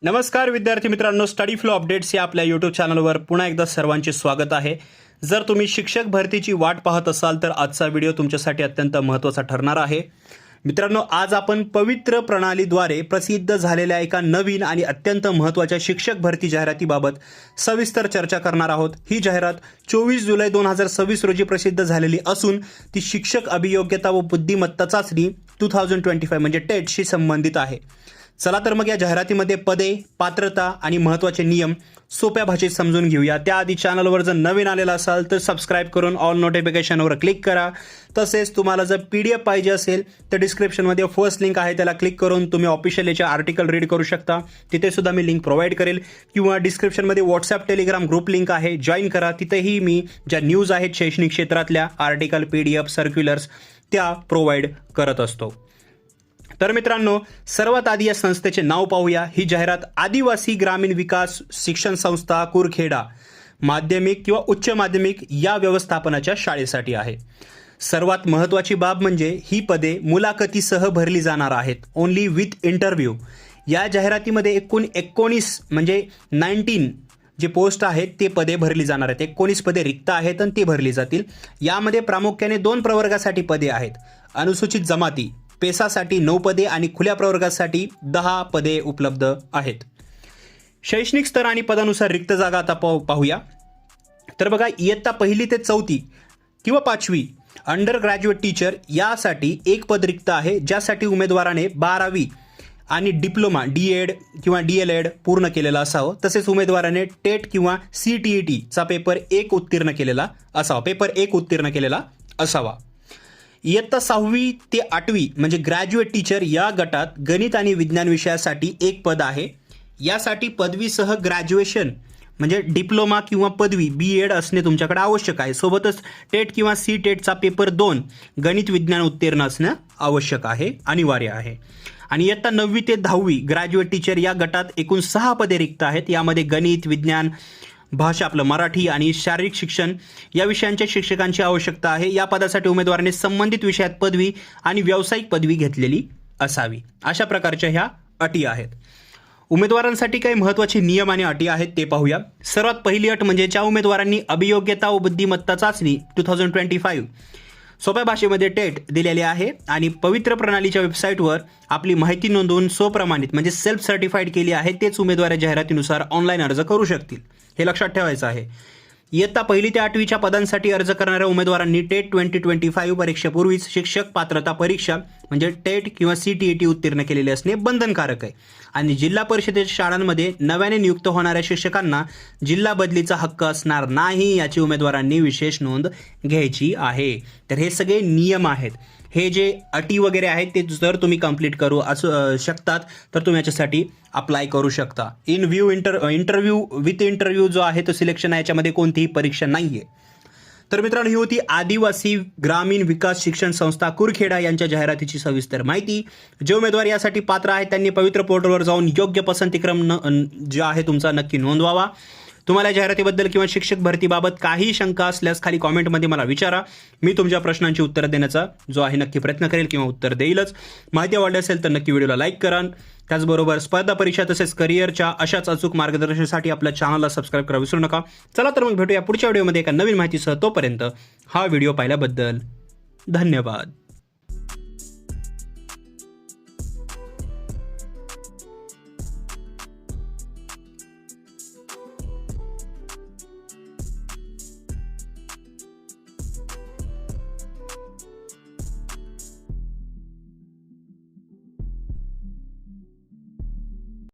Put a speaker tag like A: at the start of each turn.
A: नमस्कार विद्यार्थी मित्रांनो, स्टडी फ्लो अपडेट्स या आपल्या यूट्यूब चॅनलवर पुन्हा एकदा सर्वांचे स्वागत आहे। जर तुम्ही शिक्षक भरतीची वाट पाहत असाल तर आजचा व्हिडिओ तुमच्यासाठी अत्यंत महत्त्वाचा ठरणार आहे। मित्रांनो, आज आपण पवित्र प्रणालीद्वारे प्रसिद्ध झालेल्या एका नवीन आणि अत्यंत महत्त्वाच्या शिक्षक भरती जाहिरातीबाबत सविस्तर चर्चा करणार आहोत। ही जाहिरात 24 जुलै 2026 रोजी प्रसिद्ध झालेली असून ती शिक्षक अभियोग्यता व बुद्धिमत्ता चाचणी 2025 म्हणजे टेटशी संबंधित आहे। चला तर मग या जाहिरातीमध्ये पदे, पात्रता आणि महत्त्वाचे नियम सोप्या भाषेत समजून घेऊया। त्याआधी चॅनलवर जर नवीन आलेला असाल तर सबस्क्राइब करून ऑल नोटिफिकेशनवर क्लिक करा। तसेच तुम्हाला जर PDF पाहिजे असेल तर डिस्क्रिप्शनमध्ये फर्स्ट लिंक आहे, त्याला क्लिक करून तुम्ही ऑफिशियल याचे आर्टिकल रीड करू शकता। तिथे सुद्धा मी लिंक प्रोव्हाइड करेल किंवा डिस्क्रिप्शनमध्ये व्हॉट्सअप टेलिग्राम ग्रुप लिंक आहे, जॉईन करा। तिथेही मी ज्या न्यूज आहेत शैक्षणिक क्षेत्रातल्या आर्टिकल, PDF, सर्क्युलर्स त्या प्रोव्हाइड करत असतो। तर मित्रांनो, सर्वात आधी या संस्थेचे नाव पाहूया। ही जाहिरात आदिवासी ग्रामीण विकास शिक्षण संस्था कुरखेडा माध्यमिक किंवा उच्च माध्यमिक या व्यवस्थापनाच्या शाळेसाठी आहे। सर्वात महत्त्वाची बाब म्हणजे ही पदे मुलाखतीसह भरली जाणार आहेत, ओन्ली विथ इंटरव्ह्यू। या जाहिरातीमध्ये एकूण 19 म्हणजे 19 जे पोस्ट आहेत ते पदे भरली जाणार आहेत। 19 पदे रिक्त आहेत आणि ते भरली जातील। यामध्ये प्रामुख्याने 2 प्रवर्गासाठी पदे आहेत। अनुसूचित जमाती पेसासाठी 9 पदे आणि खुल्या प्रवर्गासाठी 10 पदे उपलब्ध आहेत। शैक्षणिक स्तर आणि पदानुसार रिक्त जागा आता पाहूया। तर बघा, इयत्ता 1ली ते 4थी किंवा 5वी अंडर ग्रॅज्युएट टीचर यासाठी 1 पद रिक्त आहे, ज्यासाठी उमेदवाराने 12वी आणि डिप्लोमा DED किंवा DLED पूर्ण केलेला असावं। तसेच उमेदवाराने टेट किंवा CTET चा पेपर 1 उत्तीर्ण केलेला असावा। इयत्ता 6वी ते 8वी म्हणजे ग्रॅज्युएट टीचर या गटात गणित आणि विज्ञान विषयासाठी 1 पद आहे। यासाठी पदवीसह ग्रॅज्युएशन म्हणजे डिप्लोमा किंवा पदवी BEd असणे तुमच्याकडे आवश्यक आहे। सोबतच टेट किंवा CTETचा पेपर 2 गणित विज्ञान उत्तीर्ण असणं आवश्यक आहे, अनिवार्य आहे। आणि इयत्ता 9वी ते 10वी ग्रॅज्युएट टीचर या गटात एकूण 6 पदे रिक्त आहेत। यामध्ये गणित, विज्ञान, भाषा आपलं मराठी आणि शारीरिक शिक्षण या विषयांच्या शिक्षकांची आवश्यकता आहे। या पदासाठी उमेदवाराने संबंधित विषयात पदवी आणि व्यावसायिक पदवी घेतलेली असावी। अशा प्रकारच्या ह्या अटी आहेत। उमेदवारांसाठी काही महत्त्वाचे नियम आणि अटी आहेत ते पाहूया। सर्वात पहिली अट म्हणजे ज्या उमेदवारांनी अभियोग्यता व बुद्धिमत्ता चाचणी 2025 सोप्या भाषेमध्ये टेट दिलेले आहे आणि पवित्र प्रणालीच्या वेबसाईटवर आपली माहिती नोंदवून स्वप्रमाणित म्हणजे सेल्फ सर्टिफाईड केली आहे, तेच उमेदवार जाहिरातीनुसार ऑनलाईन अर्ज करू शकतील। हे लक्षात ठेवायचं आहे। इयत्ता 1ली ते 8वीच्या पदांसाठी अर्ज करणाऱ्या उमेदवारांनी टेट 2025 परीक्षेपूर्वीच शिक्षक पात्रता परीक्षा म्हणजे टेट किंवा CTET उत्तीर्ण केलेले असणे बंधनकारक आहे। आणि जिल्हा परिषदेच्या शाळांमध्ये नव्याने नियुक्त होणाऱ्या शिक्षकांना जिल्हा बदलीचा हक्क असणार नाही, याची उमेदवारांनी विशेष नोंद घ्यायची आहे। तर हे सगळे नियम आहेत। हे जे अटी वगैरे आहेत ते जर तुम्ही कंप्लीट करू शकतात तर तुम्ही याच्यासाठी अप्लाय करू शकता। विथ इंटरव्ह्यू जो आहे तो सिलेक्शन आहे, याच्यामध्ये कोणतीही परीक्षा नाही आहे। तर मित्रांनो, ही होती आदिवासी ग्रामीण विकास शिक्षण संस्था कुरखेडा यांच्या जाहिरातीची सविस्तर माहिती। जे उमेदवार यासाठी पात्र आहेत त्यांनी पवित्र पोर्टलवर जाऊन योग्य पसंतीक्रम जो आहे तुमचा नक्की नोंदवावा। तुम्हाला जाहिरातीबद्दल किंवा शिक्षक भरतीबाबत काही शंका असल्यास खाली कॉमेंटमध्ये मला विचारा। मी तुमच्या प्रश्नांची उत्तर देण्याचा जो आहे नक्की प्रयत्न करेल किंवा उत्तर देईलच। माहिती आवडली असेल तर नक्की व्हिडिओला लाईक करा। त्याचबरोबर स्पर्धा परीक्षा तसेच करिअरच्या अशाच अचूक मार्गदर्शनासाठी आपल्या चॅनलला सबस्क्राईब करा विसरू नका। चला तर मग भेटूया पुढच्या व्हिडिओमध्ये एका नवीन माहितीसह। तोपर्यंत हा व्हिडिओ पाहिल्याबद्दल धन्यवाद।